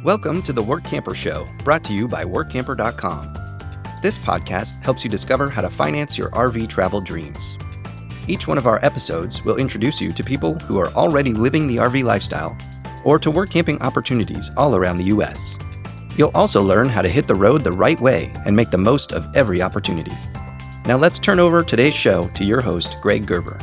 Welcome to the Workamper Show, brought to you by Workamper.com. This podcast helps you discover how to finance your RV travel dreams. Each one of our episodes will introduce you to people who are already living the RV lifestyle or to work camping opportunities all around the U.S. You'll also learn how to hit the road the right way and make the most of every opportunity. Now let's turn over today's show to your host, Greg Gerber.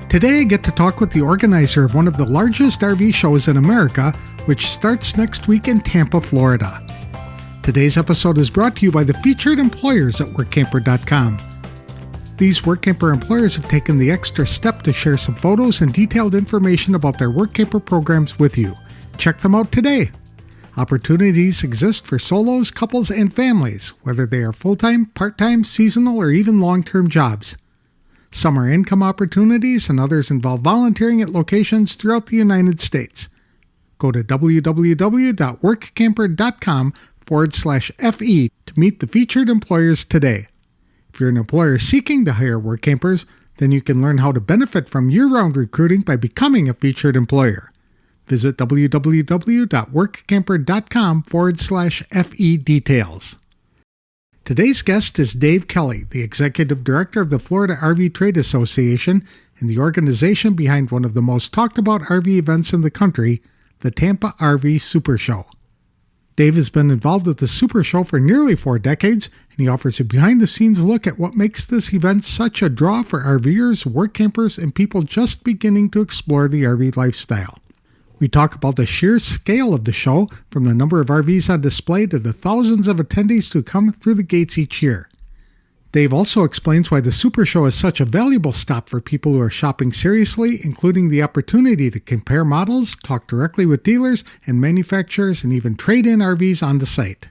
Today I get to talk with the organizer of one of the largest RV shows in America, which starts next week in Tampa, Florida. Today's episode is brought to you by the featured employers at Workamper.com. These Workamper employers have taken the extra step to share some photos and detailed information about their Workamper programs with you. Check them out today. Opportunities exist for solos, couples, and families, whether they are full-time, part-time, seasonal, or even long-term jobs. Some are income opportunities and others involve volunteering at locations throughout the United States. Go to www.workamper.com/FE to meet the featured employers today. If you're an employer seeking to hire work campers, then you can learn how to benefit from year-round recruiting by becoming a featured employer. Visit www.workamper.com/FE details. Today's guest is Dave Kelly, the Executive Director of the Florida RV Trade Association and the organization behind one of the most talked about RV events in the country, the Tampa RV SuperShow. Dave has been involved with the SuperShow for nearly 4 decades, and he offers a behind-the-scenes look at what makes this event such a draw for RVers, work campers, and people just beginning to explore the RV lifestyle. We talk about the sheer scale of the show, from the number of RVs on display to the thousands of attendees who come through the gates each year. Dave also explains why the SuperShow is such a valuable stop for people who are shopping seriously, including the opportunity to compare models, talk directly with dealers and manufacturers, and even trade in RVs on the site.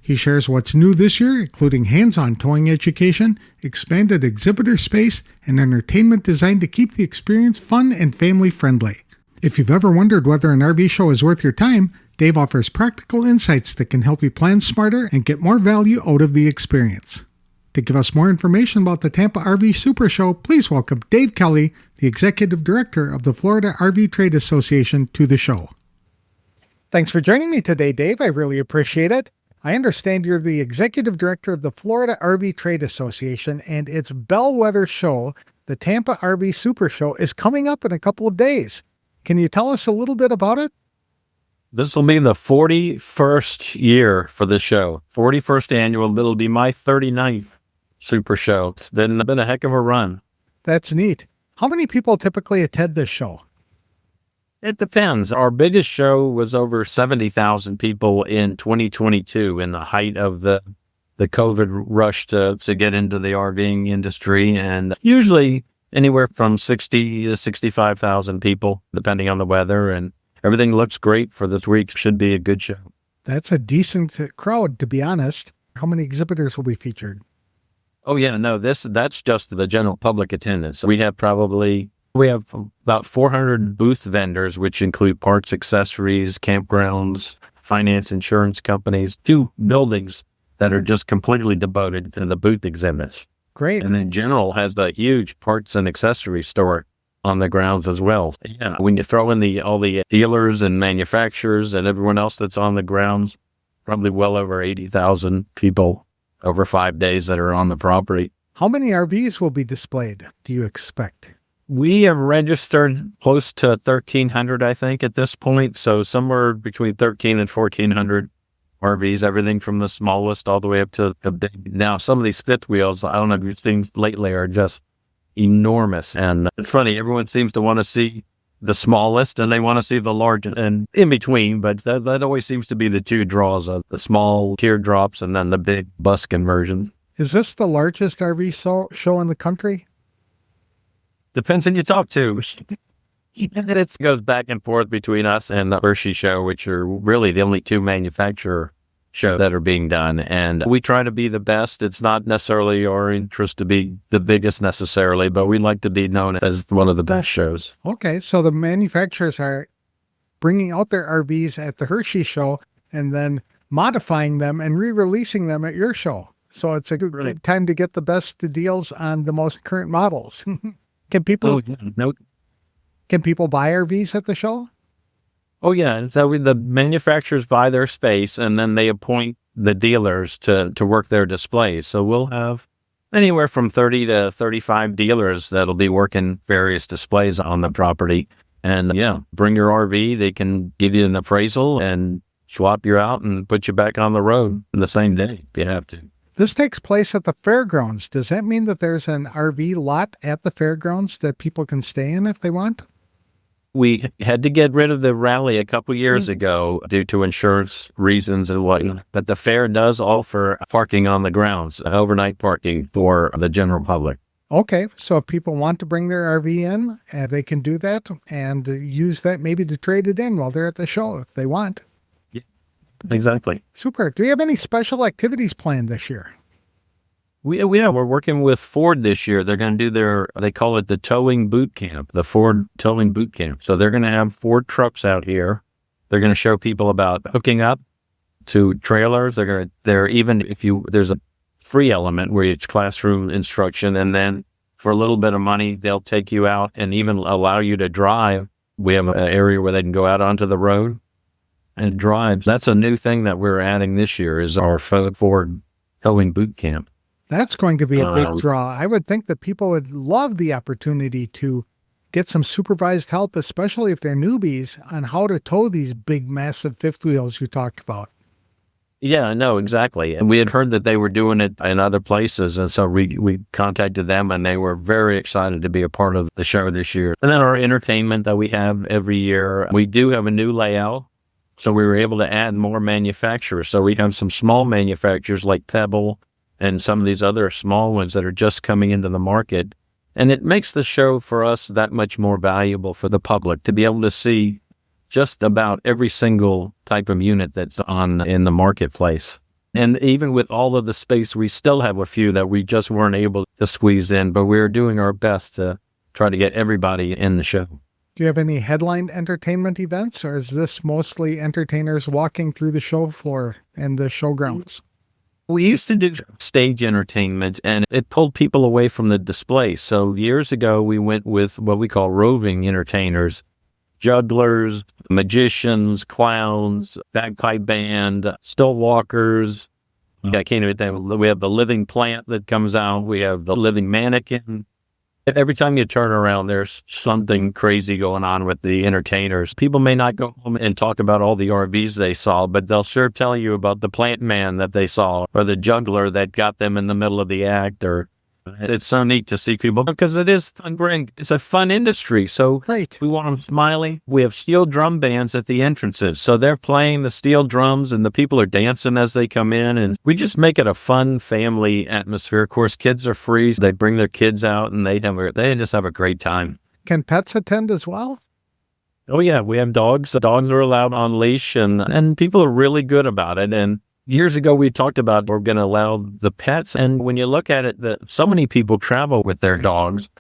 He shares what's new this year, including hands-on towing education, expanded exhibitor space, and entertainment designed to keep the experience fun and family-friendly. If you've ever wondered whether an RV show is worth your time, Dave offers practical insights that can help you plan smarter and get more value out of the experience. To give us more information about the Tampa RV SuperShow, please welcome Dave Kelly, the Executive Director of the Florida RV Trade Association, to the show. Thanks for joining me today, Dave. I really appreciate it. I understand you're the Executive Director of the Florida RV Trade Association, and its bellwether show, the Tampa RV SuperShow, is coming up in a couple of days. Can you tell us a little bit about it? This will be the 41st year for the show. 41st annual. It'll be my 39th Super Show. It's been a heck of a run. That's neat. How many people typically attend this show? It depends. Our biggest show was over 70,000 people in 2022 in the height of the COVID rush to get into the RVing industry. And usually anywhere from 60 to 65,000 people, depending on the weather. And everything looks great for this week. Should be a good show. That's a decent crowd, to be honest. How many exhibitors will be featured? Oh, yeah, no, that's just the general public attendance. We have about 400 booth vendors, which include parts, accessories, campgrounds, finance, insurance companies, 2 buildings that are just completely devoted to the booth exhibits. Great. And then General has the huge parts and accessory store on the grounds as well. Yeah, when you throw in all the dealers and manufacturers and everyone else that's on the grounds, probably well over 80,000 people over 5 days that are on the property. How many RVs will be displayed, do you expect? We have registered close to 1,300, I think, at this point. So somewhere between 1,300 and 1,400 RVs, everything from the smallest all the way up to the big. Now, some of these fifth wheels, I don't know if you've seen lately, are just enormous. And it's funny, everyone seems to want to see the smallest and they want to see the largest and in between, but that always seems to be the 2 draws of the small teardrops and then the big bus conversion. Is this the largest RV show in the country? Depends who you talk to. It goes back and forth between us and the Hershey show, which are really the only 2 manufacturer shows that are being done. And we try to be the best. It's not necessarily our interest to be the biggest necessarily, but we like to be known as one of the best shows. Okay, so the manufacturers are bringing out their RVs at the Hershey show and then modifying them and re-releasing them at your show. So it's a good time to get the best deals on the most current models. Can people buy RVs at the show? Oh, yeah. And so the manufacturers buy their space and then they appoint the dealers to work their displays. So we'll have anywhere from 30 to 35 dealers that'll be working various displays on the property. And yeah, bring your RV. They can give you an appraisal and swap you out and put you back on the road the same day if you have to. This takes place at the fairgrounds. Does that mean that there's an RV lot at the fairgrounds that people can stay in if they want? We had to get rid of the rally a couple years ago due to insurance reasons and whatnot. But the fair does offer parking on the grounds, overnight parking for the general public. Okay, so if people want to bring their RV in, they can do that and use that maybe to trade it in while they're at the show if they want. Yeah, exactly. Super. Do you have any special activities planned this year? We're working with Ford this year. They're going to do they call it the towing boot camp, the Ford towing boot camp. So they're going to have Ford trucks out here. They're going to show people about hooking up to trailers. There's a free element where it's classroom instruction. And then for a little bit of money, they'll take you out and even allow you to drive. We have an area where they can go out onto the road and drive. That's a new thing that we're adding this year is our Ford towing boot camp. That's going to be a big draw. I would think that people would love the opportunity to get some supervised help, especially if they're newbies, on how to tow these big, massive fifth wheels you talked about. Yeah, no, exactly. And we had heard that they were doing it in other places. And so we contacted them and they were very excited to be a part of the show this year. And then our entertainment that we have every year, we do have a new layout. So we were able to add more manufacturers. So we have some small manufacturers like Pebble and some of these other small ones that are just coming into the market. And it makes the show for us that much more valuable for the public to be able to see just about every single type of unit that's in the marketplace. And even with all of the space, we still have a few that we just weren't able to squeeze in, but we're doing our best to try to get everybody in the show. Do you have any headline entertainment events, or is this mostly entertainers walking through the show floor and the showgrounds? We used to do stage entertainment, and it pulled people away from the display. So years ago, we went with what we call roving entertainers, jugglers, magicians, clowns, bagpipe band, still walkers. I can't even think. We have the living plant that comes out. We have the living mannequin. Every time you turn around, there's something crazy going on with the entertainers. People may not go home and talk about all the RVs they saw, but they'll sure tell you about the plant man that they saw or the juggler that got them in the middle of the act. Or it's so neat to see people because it's a fun industry. So Right. We want them smiling. We have steel drum bands at the entrances. So they're playing the steel drums and the people are dancing as they come in. And we just make it a fun family atmosphere. Of course, kids are free. So they bring their kids out and they just have a great time. Can pets attend as well? Oh, yeah. We have dogs. The dogs are allowed on leash and people are really good about it. And years ago, we talked about we're going to allow the pets. And when you look at it, so many people travel with their dogs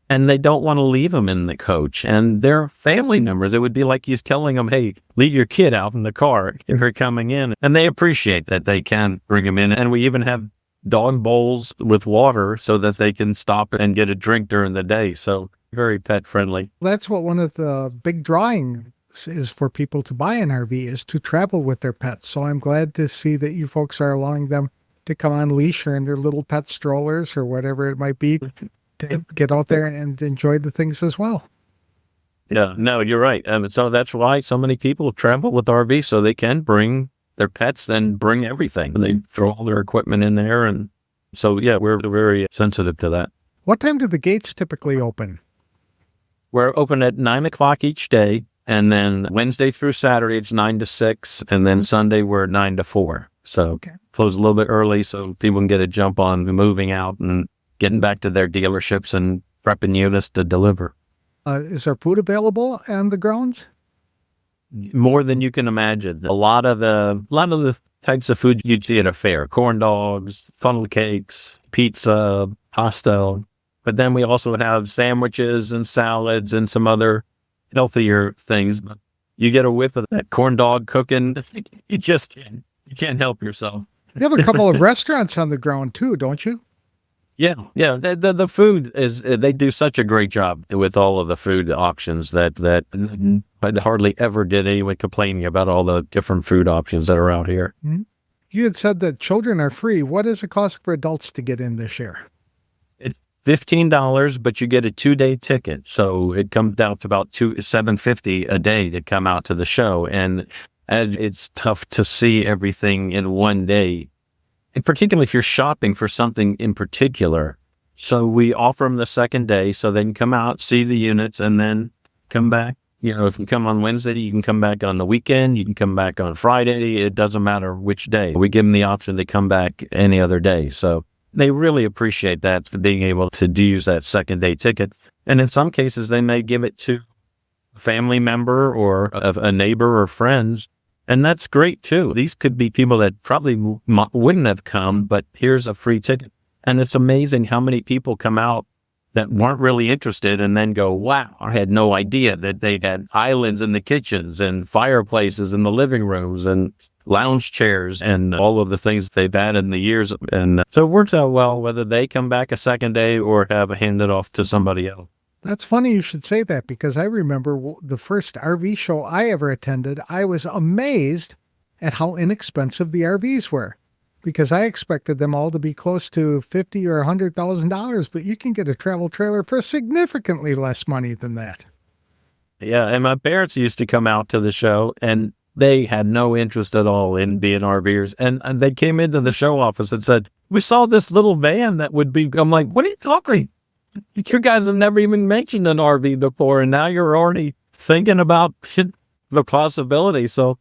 and they don't want to leave them in the coach. And they're family members. It would be like you telling them, hey, leave your kid out in the car if they're coming in. And they appreciate that they can bring them in. And we even have dog bowls with water so that they can stop and get a drink during the day. So very pet friendly. That's what one of the big drawings is for people to buy an RV is to travel with their pets. So I'm glad to see that you folks are allowing them to come on leash or in their little pet strollers or whatever it might be to get out there and enjoy the things as well. Yeah, no, you're right. So that's why so many people travel with RV so they can bring their pets and bring everything. They throw all their equipment in there. And so, yeah, we're very sensitive to that. What time do the gates typically open? We're open at 9 o'clock each day. And then Wednesday through Saturday, it's 9 to 6. And then Sunday, we're 9 to 4. So close a little bit early so people can get a jump on moving out and getting back to their dealerships and prepping units to deliver. Is there food available on the grounds? More than you can imagine. A lot of the types of food you'd see at a fair. Corn dogs, funnel cakes, pizza, pasta. But then we also have sandwiches and salads and some other healthier things. But you get a whiff of that corn dog cooking, you just can't help yourself. You have a couple of restaurants on the ground too, don't you? Yeah. The food is, they do such a great job with all of the food options that I hardly ever did anyone complaining about all the different food options that are out here. Mhm. You had said that children are free. What does it cost for adults to get in this year? It's $15, but you get a 2-day ticket. So it comes down to about $750 a day to come out to the show. And as it's tough to see everything in one day, and particularly if you're shopping for something in particular. So we offer them the second day so they can come out, see the units, and then come back. If you come on Wednesday, you can come back on the weekend. You can come back on Friday. It doesn't matter which day. We give them the option to come back any other day. So they really appreciate that, for being able to use that second day ticket. And in some cases, they may give it to a family member or a neighbor or friends. And that's great too. These could be people that probably wouldn't have come, but here's a free ticket. And it's amazing how many people come out that weren't really interested and then go, wow, I had no idea that they had islands in the kitchens and fireplaces in the living rooms and lounge chairs and all of the things that they've added in the years. And so it works out well whether they come back a second day or have it handed off to somebody else. That's funny you should say that, because I remember the first RV show I ever attended, I was amazed at how inexpensive the RVs were, because I expected them all to be close to $50,000 or $100,000, but you can get a travel trailer for significantly less money than that. Yeah, and my parents used to come out to the show, and they had no interest at all in being RVers. And they came into the show office and said, we saw this little van that would be, I'm like, what are you talking? You guys have never even mentioned an RV before, and now you're already thinking about the possibility. So I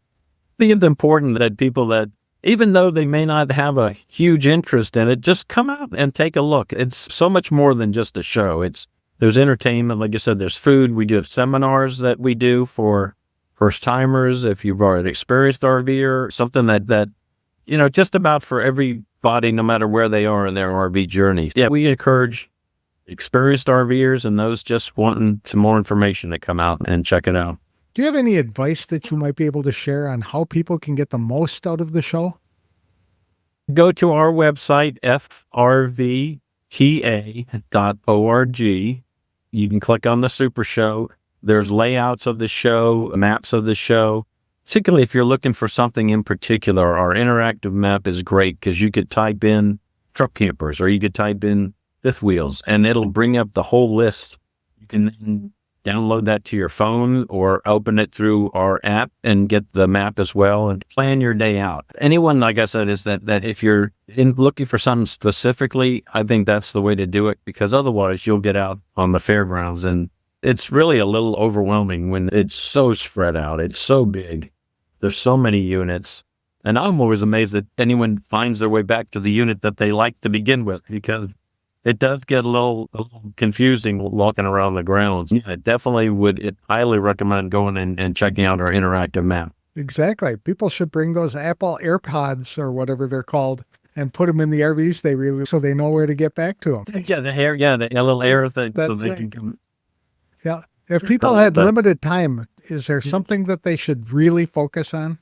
think it's important that people that, even though they may not have a huge interest in it, just come out and take a look. It's so much more than just a show. There's entertainment. Like I said, there's food. We do have seminars that we do for first timers. If you've already experienced RVer, something that just about for everybody, no matter where they are in their RV journey. Yeah, we encourage experienced RVers and those just wanting some more information to come out and check it out. Do you have any advice that you might be able to share on how people can get the most out of the show? Go to our website, frvta.org. You can click on the Super Show. There's layouts of the show, maps of the show. Particularly if you're looking for something in particular, our interactive map is great because you could type in truck campers or you could type in fifth wheels and it'll bring up the whole list. You can then download that to your phone or open it through our app and get the map as well and plan your day out. Anyone, like I said, is that if you're looking for something specifically, I think that's the way to do it, because otherwise you'll get out on the fairgrounds and it's really a little overwhelming when it's so spread out. It's so big. There's so many units. And I'm always amazed that anyone finds their way back to the unit that they like to begin with, because it does get a little confusing walking around the grounds. Yeah, I definitely would highly recommend going and checking out our interactive map. Exactly. People should bring those Apple AirPods or whatever they're called and put them in the RVs so they know where to get back to them. Yeah, the little air thing. That's so they right. can come. Yeah. If people had limited time, is there something that they should really focus on?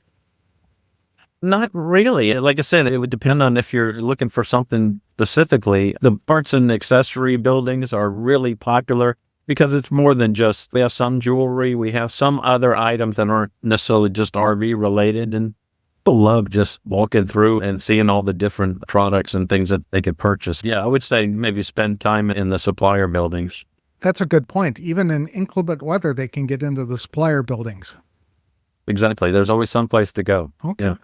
Not really. Like I said, it would depend on if you're looking for something specifically. The parts and accessory buildings are really popular because it's more than just, we have some jewelry, we have some other items that aren't necessarily just RV related, and people love just walking through and seeing all the different products and things that they could purchase. Yeah, I would say maybe spend time in the supplier buildings. That's a good point. Even in inclement weather, they can get into the supplier buildings. Exactly. There's always some place to go. Okay. Yeah.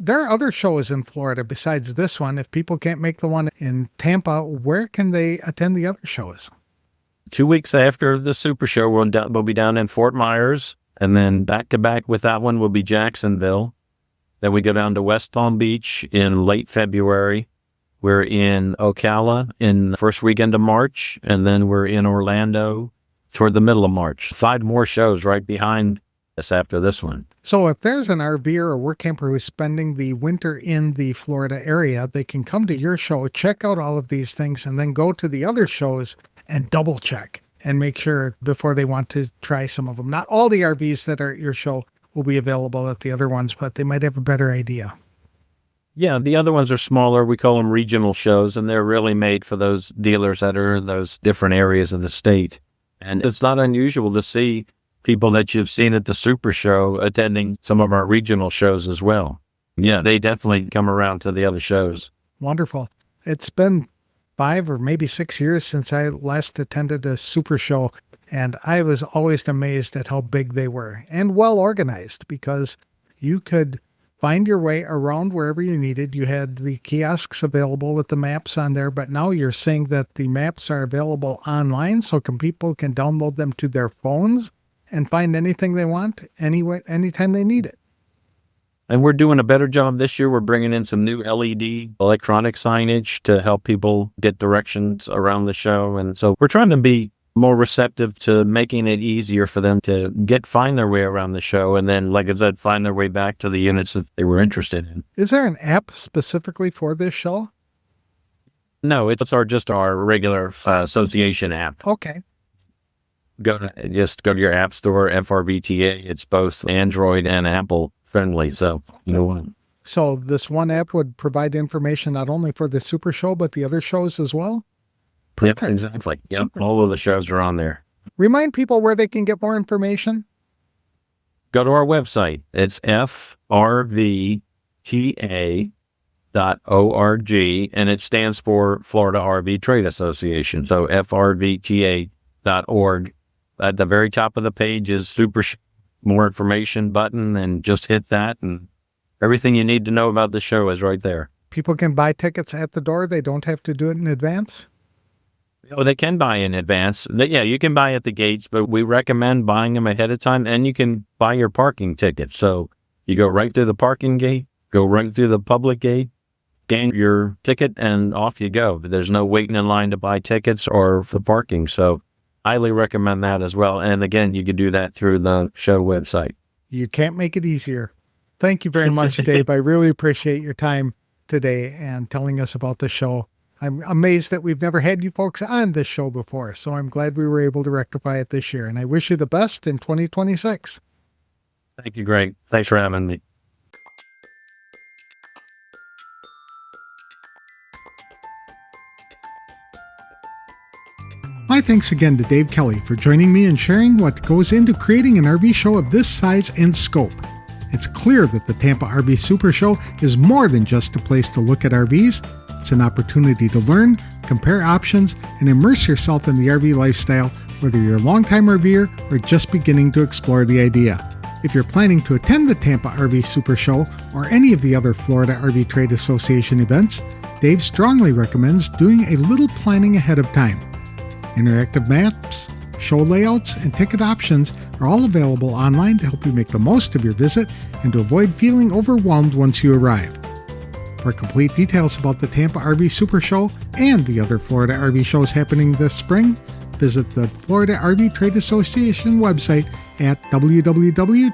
There are other shows in Florida besides this one. If people can't make the one in Tampa, where can they attend the other shows? 2 weeks after the Super Show, we'll be down in Fort Myers, and then back to back with that one will be Jacksonville. Then we go down to West Palm Beach in late February. We're in Ocala in the first weekend of March, and then we're in Orlando toward the middle of March. 5 more shows right behind us after this one. So if there's an RVer or Workamper who's spending the winter in the Florida area, they can come to your show, check out all of these things, and then go to the other shows and double check and make sure before they want to try some of them. Not all the RVs that are at your show will be available at the other ones, but they might have a better idea. Yeah, the other ones are smaller. We call them regional shows, and they're really made for those dealers that are in those different areas of the state. And it's not unusual to see people that you've seen at the Super Show attending some of our regional shows as well. Yeah, they definitely come around to the other shows. Wonderful. It's been 5 or maybe 6 years since I last attended a Super Show, and I was always amazed at how big they were and well organized, because you could find your way around wherever you needed. You had the kiosks available with the maps on there, but now you're saying that the maps are available online, so people can download them to their phones and find anything they want anytime they need it. And we're doing a better job this year. We're bringing in some new LED electronic signage to help people get directions around the show. And so we're trying to be more receptive to making it easier for them to find their way around the show. And then, like I said, find their way back to the units that they were interested in. Is there an app specifically for this show? No, it's just our regular association app. Okay. Just go to your app store, FRVTA. It's both Android and Apple friendly. So, So this one app would provide information not only for the Super Show, but the other shows as well? Yep, exactly. Yep, all of the shows are on there. Remind people where they can get more information. Go to our website. It's frvta.org, and it stands for Florida RV Trade Association. So frvta.org. At the very top of the page is Super More Information button, and just hit that, and everything you need to know about the show is right there. People can buy tickets at the door. They don't have to do it in advance. Oh, they can buy in advance. Yeah, you can buy at the gates, but we recommend buying them ahead of time, and you can buy your parking ticket. So you go right through the parking gate, go right through the public gate, scan your ticket, and off you go. There's no waiting in line to buy tickets or for parking. So highly recommend that as well. And again, you can do that through the show website. You can't make it easier. Thank you very much, Dave. I really appreciate your time today and telling us about the show. I'm amazed that we've never had you folks on this show before, so I'm glad we were able to rectify it this year, and I wish you the best in 2026. Thank you, Greg. Thanks for having me. My thanks again to Dave Kelly for joining me and sharing what goes into creating an RV show of this size and scope. It's clear that the Tampa RV SuperShow is more than just a place to look at RVs. It's an opportunity to learn, compare options, and immerse yourself in the RV lifestyle, whether you're a longtime RVer or just beginning to explore the idea. If you're planning to attend the Tampa RV SuperShow or any of the other Florida RV Trade Association events, Dave strongly recommends doing a little planning ahead of time. Interactive maps, show layouts, and ticket options are all available online to help you make the most of your visit and to avoid feeling overwhelmed once you arrive. For complete details about the Tampa RV SuperShow and the other Florida RV shows happening this spring, visit the Florida RV Trade Association website at www.frvta.org.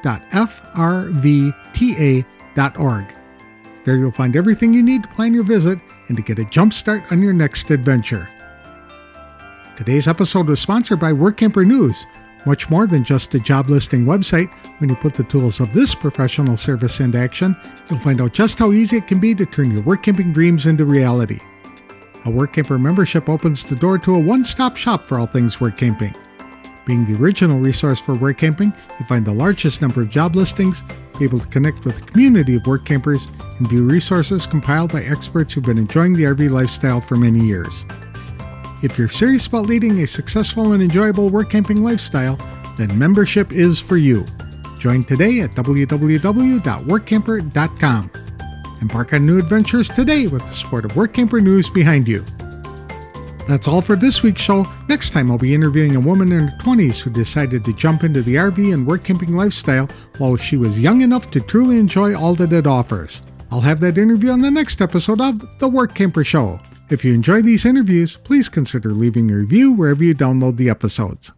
There you'll find everything you need to plan your visit and to get a jump start on your next adventure. Today's episode was sponsored by Workamper News. Much more than just a job listing website, when you put the tools of this professional service into action, you'll find out just how easy it can be to turn your work camping dreams into reality. A Workamper membership opens the door to a one-stop shop for all things work camping. Being the original resource for work camping, you'll find the largest number of job listings, be able to connect with a community of work campers, and view resources compiled by experts who've been enjoying the RV lifestyle for many years. If you're serious about leading a successful and enjoyable work camping lifestyle, then membership is for you. Join today at www.workamper.com. Embark on new adventures today with the support of Workamper News behind you. That's all for this week's show. Next time I'll be interviewing a woman in her 20s who decided to jump into the RV and work camping lifestyle while she was young enough to truly enjoy all that it offers. I'll have that interview on the next episode of The Workamper Show. If you enjoy these interviews, please consider leaving a review wherever you download the episodes.